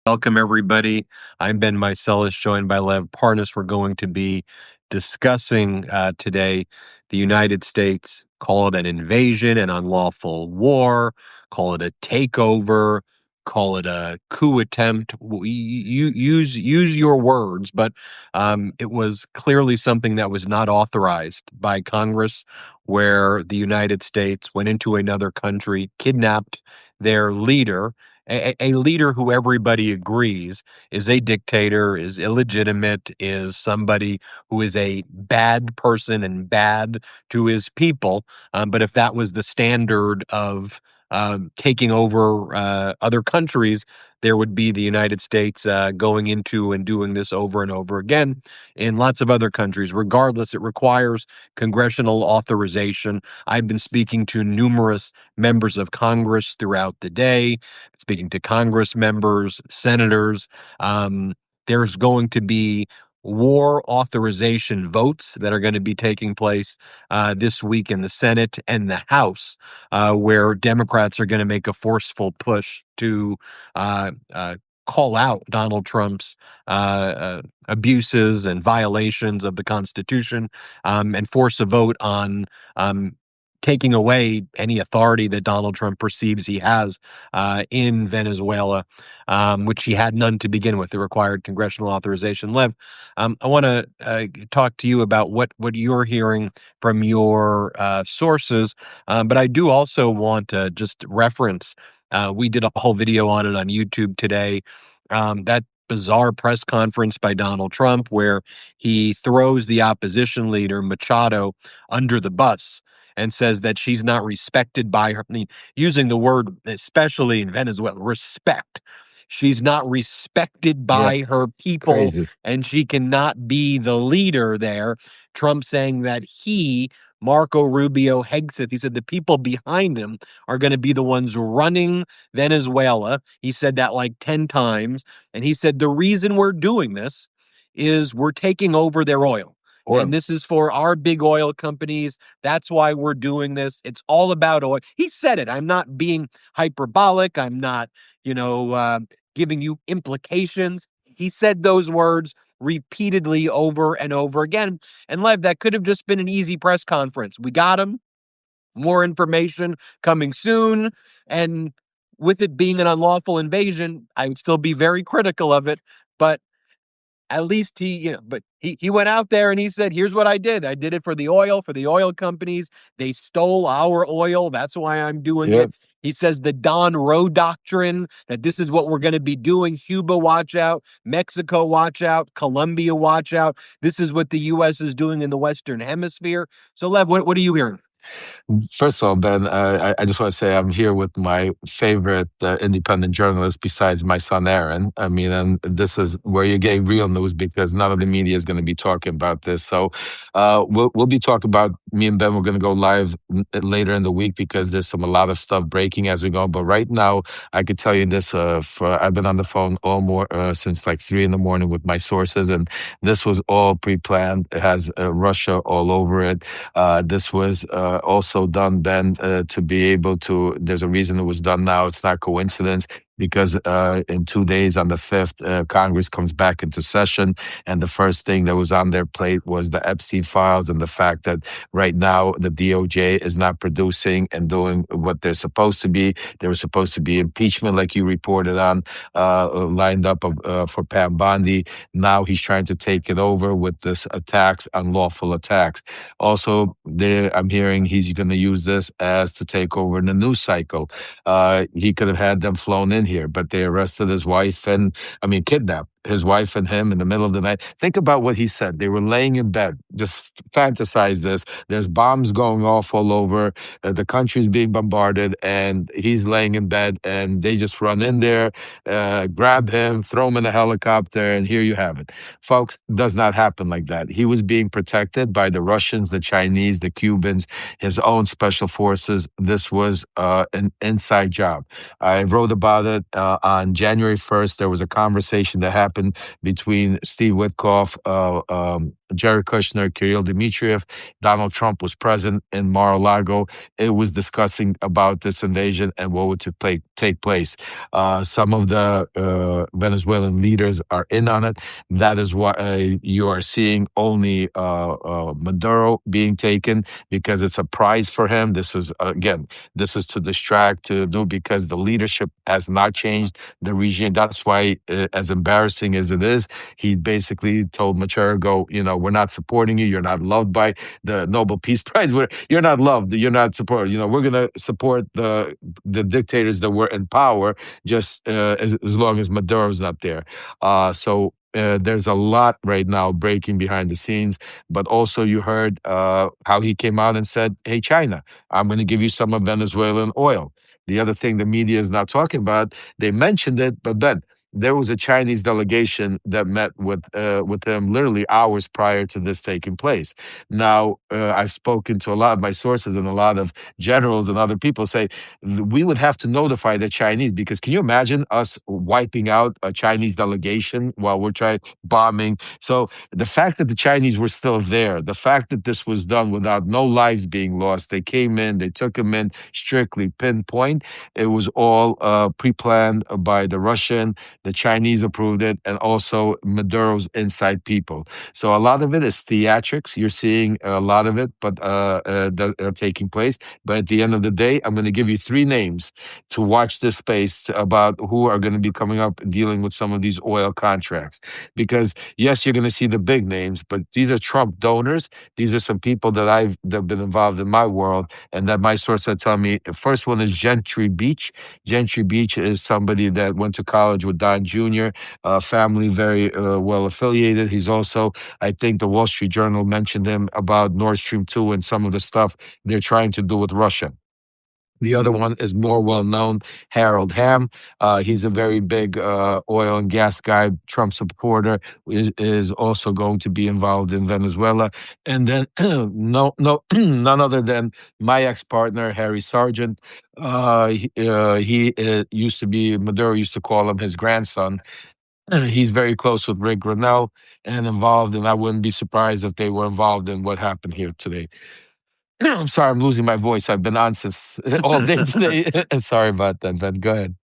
Welcome, everybody. I'm Ben Maiselis, joined by Lev Parnas. We're going to be discussing today the United States, call it an invasion, an unlawful war, call it a takeover, call it a coup attempt. You use your words, but it was clearly something that was not authorized by Congress, where the United States went into another country, kidnapped their leader, a leader who everybody agrees is a dictator, is illegitimate, is somebody who is a bad person and bad to his people. But if that was the standard of taking over other countries, there would be the United States going into and doing this over and over again in lots of other countries. Regardless, it requires congressional authorization. I've been speaking to numerous members of Congress throughout the day, speaking to Congress members, senators. There's going to be war authorization votes that are going to be taking place this week in the Senate and the House, where Democrats are going to make a forceful push to call out Donald Trump's abuses and violations of the Constitution, and force a vote on taking away any authority that Donald Trump perceives he has in Venezuela, which he had none to begin with. It required congressional authorization. Lev, I want to talk to you about what you're hearing from your sources, but I do also want to just reference, we did a whole video on it on YouTube today, that bizarre press conference by Donald Trump where he throws the opposition leader, Machado, under the bus and says that she's not respected by her, using the word, especially in Venezuela, respect. She's not respected by her people, Crazy. and she cannot be the leader there. Trump saying that Marco Rubio, Hegseth, he said the people behind him are going to be the ones running Venezuela. He said that like 10 times. And he said the reason we're doing this is we're taking over their oil. And this is for our big oil companies. That's why we're doing this. It's all about oil. He said it. I'm not being hyperbolic. I'm not, giving you implications. He said those words repeatedly over and over again. And Lev, that could have just been an easy press conference. We got him. More information coming soon. And with it being an unlawful invasion, I would still be very critical of it. But at least he went out there and he said, here's what I did. I did it for the oil companies. They stole our oil. That's why I'm doing it. He says the Roe Doctrine, that this is what we're going to be doing. Cuba, watch out. Mexico, watch out. Colombia, watch out. This is what the U.S. is doing in the Western Hemisphere. So, Lev, what are you hearing? First of all, Ben, I just want to say I'm here with my favorite independent journalist besides my son, Aaron. I mean, and this is where you're getting real news because none of the media is going to be talking about this. So we'll be talking about, me and Ben, we're going to go live later in the week because there's a lot of stuff breaking as we go. But right now, I could tell you this, I've been on the phone since like 3 a.m. with my sources, and this was all pre-planned. It has Russia all over it. This was also done then to be able to, there's a reason it was done now. It's not coincidence because in 2 days on the 5th, Congress comes back into session. And the first thing that was on their plate was the Epstein files and the fact that right now the DOJ is not producing and doing what they're supposed to be. There was supposed to be impeachment, like you reported on, lined up for Pam Bondi. Now he's trying to take it over with this attacks, unlawful attacks. Also, I'm hearing he's going to use this as to take over in the news cycle. He could have had them flown in here, but they arrested his wife kidnapped his wife and him in the middle of the night. Think about what he said. They were laying in bed. Just fantasize this. There's bombs going off all over. The country's being bombarded, and he's laying in bed, and they just run in there, grab him, throw him in a helicopter, and here you have it. Folks, does not happen like that. He was being protected by the Russians, the Chinese, the Cubans, his own special forces. This was an inside job. I wrote about it on January 1st. There was a conversation that happened between Steve Witkoff, Jared Kushner, Kirill Dmitriev, Donald Trump was present in Mar-a-Lago. It was discussing about this invasion and what would take place. Some of the Venezuelan leaders are in on it. That is why you are seeing only Maduro being taken, because it's a prize for him. This is, again, this is to distract, to do, because the leadership has not changed the regime. That's why, as embarrassing as it is, he basically told Machergo, we're not supporting you. You're not loved by the Nobel Peace Prize. You're not loved. You're not supported. We're going to support the dictators that were in power, just as long as Maduro's not there. There's a lot right now breaking behind the scenes, but also you heard how he came out and said, "Hey, China, I'm going to give you some of Venezuelan oil." The other thing the media is not talking about, they mentioned it, but then there was a Chinese delegation that met with him literally hours prior to this taking place. Now, I've spoken to a lot of my sources, and a lot of generals and other people say we would have to notify the Chinese, because can you imagine us wiping out a Chinese delegation while we're trying bombing? So the fact that the Chinese were still there, the fact that this was done without no lives being lost, they came in, they took him in strictly pinpoint. It was all pre-planned by the Russian. The Chinese approved it, and also Maduro's inside people. So a lot of it is theatrics. You're seeing a lot of it, but that are taking place. But at the end of the day, I'm going to give you three names to watch this space about who are going to be coming up dealing with some of these oil contracts. Because yes, you're going to see the big names, but these are Trump donors. These are some people that have been involved in my world, and that my sources are telling me. The first one is Gentry Beach. Gentry Beach is somebody that went to college with Don Jr., family very well affiliated. He's also, I think the Wall Street Journal mentioned him about Nord Stream 2 and some of the stuff they're trying to do with Russia. The other one is more well known, Hamm. He's a very big oil and gas guy, Trump supporter, is also going to be involved in Venezuela. And then none other than my ex-partner, Harry Sargent. He used to be, Maduro used to call him his grandson. He's very close with Rick Grenell and involved, and I wouldn't be surprised if they were involved in what happened here today. I'm sorry, I'm losing my voice. I've been on since all day today. Sorry about that, Ben. Go ahead.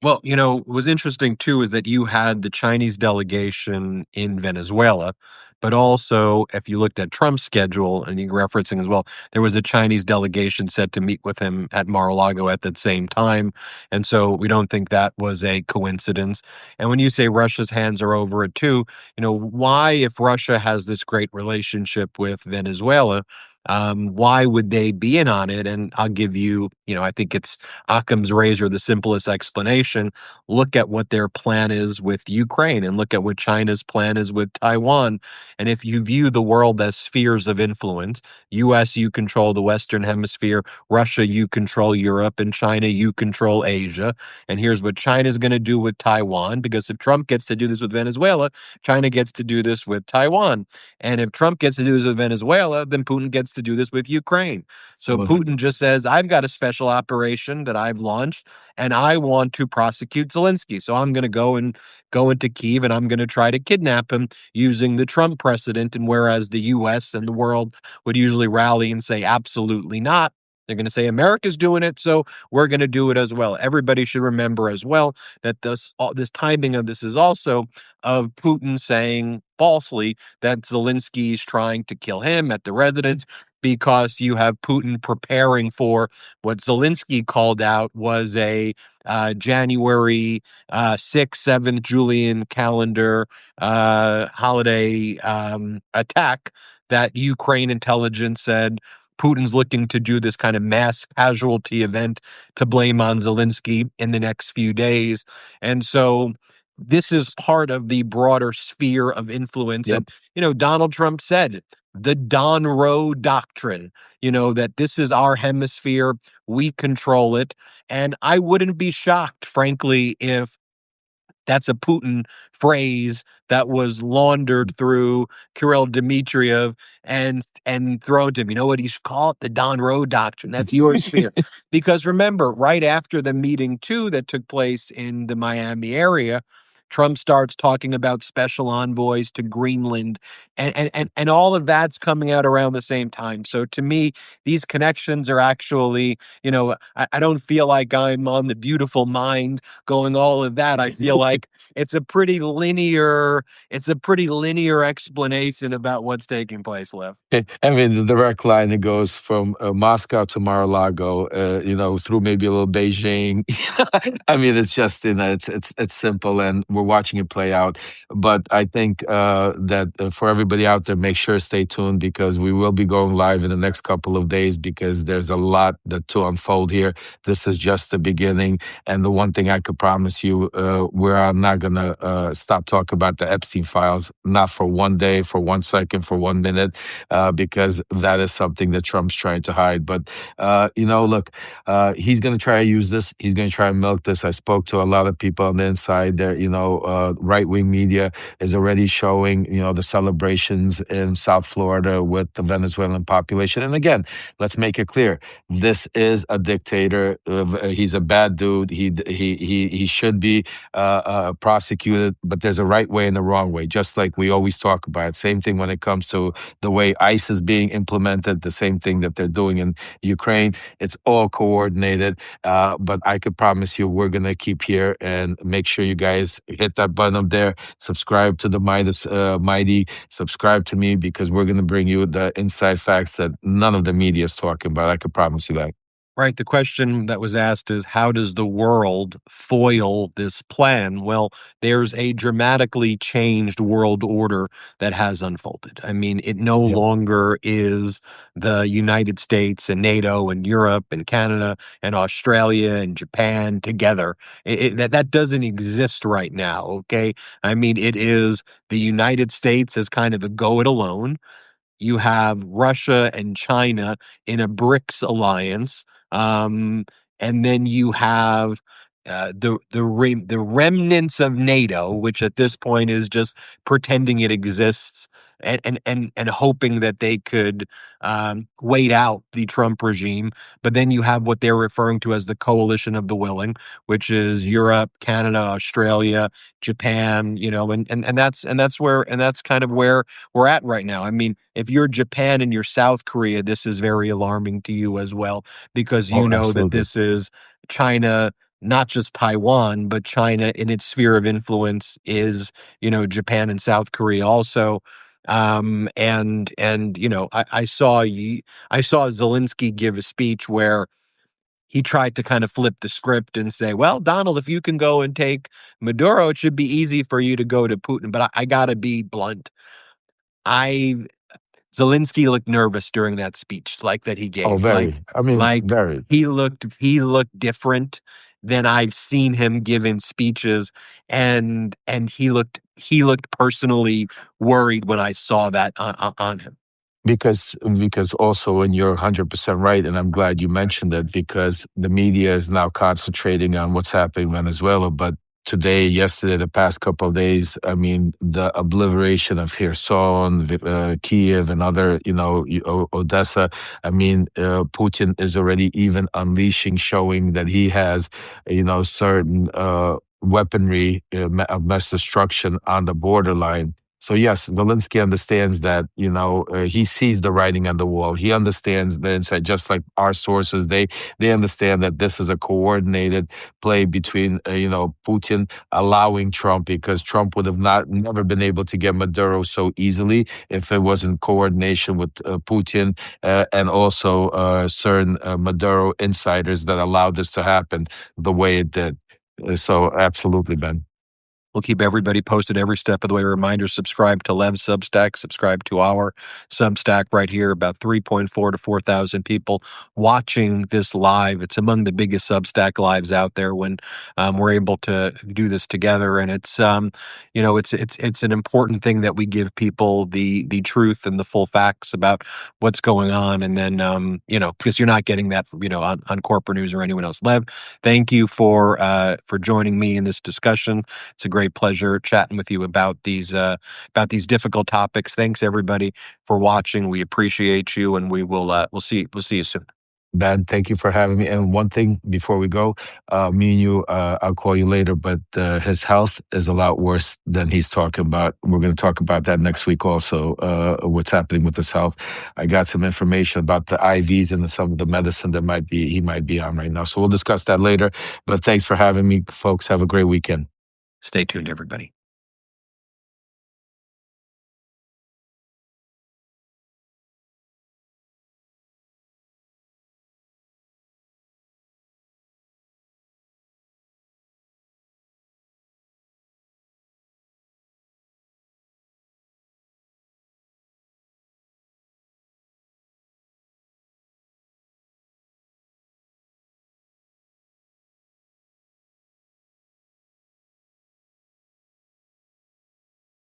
Well, what was interesting too is that you had the Chinese delegation in Venezuela, but also if you looked at Trump's schedule, and you're referencing as well, there was a Chinese delegation set to meet with him at Mar-a-Lago at that same time. And so we don't think that was a coincidence. And when you say Russia's hands are over it too, why, if Russia has this great relationship with Venezuela, why would they be in on it? And I'll give you, I think it's Occam's razor, the simplest explanation. Look at what their plan is with Ukraine, and look at what China's plan is with Taiwan. And if you view the world as spheres of influence, US, you control the Western Hemisphere, Russia, you control Europe, and China, you control Asia. And here's what China's going to do with Taiwan, because if Trump gets to do this with Venezuela, China gets to do this with Taiwan. And if Trump gets to do this with Venezuela, then Putin gets to do this with Ukraine. So Well, Putin just says, I've got a special operation that I've launched, and I want to prosecute Zelensky. So I'm going to go into Kyiv, and I'm going to try to kidnap him using the Trump precedent. And whereas the US and the world would usually rally and say, absolutely not, they're going to say America's doing it, so we're going to do it as well. Everybody should remember as well that this timing of this is also of Putin saying falsely that Zelensky is trying to kill him at the residence, because you have Putin preparing for what Zelensky called out was a January 6th, 7th Julian calendar holiday attack that Ukraine intelligence said Putin's looking to do this kind of mass casualty event to blame on Zelensky in the next few days. And so this is part of the broader sphere of influence. yep. And, Donald Trump said the Roe Doctrine, that this is our hemisphere, we control it. And I wouldn't be shocked, frankly, if that's a Putin phrase that was laundered through Kirill Dmitriev and thrown to him. You know what he should call it? The Roe Doctrine. That's your sphere. Because remember, right after the meeting too that took place in the Miami area, Trump starts talking about special envoys to Greenland, and all of that's coming out around the same time. So to me, these connections are actually, I don't feel like I'm on the Beautiful Mind going all of that. I feel like it's a pretty linear explanation about what's taking place, Lev. I mean, the direct line it goes from Moscow to Mar-a-Lago, through maybe a little Beijing. I mean, it's just it's simple, and we're watching it play out. But I think that for everybody out there, make sure stay tuned because we will be going live in the next couple of days because there's a lot to unfold here. This is just the beginning, and the one thing I could promise you, we're not gonna stop talking about the Epstein files, not for one day, for 1 second, for 1 minute because that is something that Trump's trying to hide. But, look, he's going to try to use this. He's going to try and milk this. I spoke to a lot of people on the inside there. Right-wing media is already showing, the celebrations in South Florida with the Venezuelan population. And again, let's make it clear. This is a dictator. He's a bad dude. He should be prosecuted, but there's a right way and a wrong way, just like we always talk about. Same thing when it comes to the way ICE is being implemented, the same thing that they're doing in Ukraine. It's all coordinated. But I could promise you we're going to keep here and make sure you guys hit that button up there, subscribe to the Mighty, subscribe to me because we're going to bring you the inside facts that none of the media is talking about. I could promise you that. Right. The question that was asked is how does the world foil this plan? Well, there's a dramatically changed world order that has unfolded. I mean, it no Yep. longer is the United States and NATO and Europe and Canada and Australia and Japan together. That doesn't exist right now. Okay. I mean, it is the United States as kind of a go it alone. You have Russia and China in a BRICS alliance, and then you have the remnants of NATO, which at this point is just pretending it exists and hoping that they could wait out the Trump regime. But then you have what they're referring to as the coalition of the willing, which is Europe, Canada, Australia, Japan, and that's kind of where we're at right now. I mean, if you're Japan and you're South Korea, this is very alarming to you as well, because you Oh, know that absolutely. this is China, not just Taiwan, but China in its sphere of influence is, Japan and South Korea also. And I saw Zelensky give a speech where he tried to kind of flip the script and say, well, Donald, if you can go and take Maduro, it should be easy for you to go to Putin. But I gotta be blunt. I Zelensky looked nervous during that speech, like that he Oh, gave. Like very. I mean, like very. he looked different than I've seen him give in speeches, and he looked personally worried when I saw that on him. Because also, and you're 100% right, and I'm glad you mentioned it because the media is now concentrating on what's happening in Venezuela. But today, yesterday, the past couple of days, I mean, the obliteration of Kherson, Kiev, and other, Odessa. I mean, Putin is already even unleashing, showing that he has, certain weaponry of mass destruction on the borderline. So yes, Zelensky understands that, he sees the writing on the wall. He understands the inside, just like our sources. They understand that this is a coordinated play between, Putin allowing Trump because Trump would have never been able to get Maduro so easily if it wasn't coordination with Putin and also certain Maduro insiders that allowed this to happen the way it did. So absolutely, Ben. We'll keep everybody posted every step of the way. Reminder, subscribe to Lev's Substack, subscribe to our Substack right here. About 3.4 to 4,000 people watching this live. It's among the biggest Substack lives out there when we're able to do this together. And it's an important thing that we give people the truth and the full facts about what's going on. And then, because you're not getting that, on corporate news or anyone else. Lev, thank you for joining me in this discussion. It's a great pleasure chatting with you about these difficult topics. Thanks everybody for watching. We appreciate you, and we'll see you soon. Ben, thank you for having me. And one thing before we go, me and you, I'll call you later, but his health is a lot worse than he's talking about. We're going to talk about that next week also, what's happening with his health. I got some information about the IVs and some of the medicine that he might be on right now. So we'll discuss that later. But thanks for having me, folks. Have a great weekend. Stay tuned, everybody.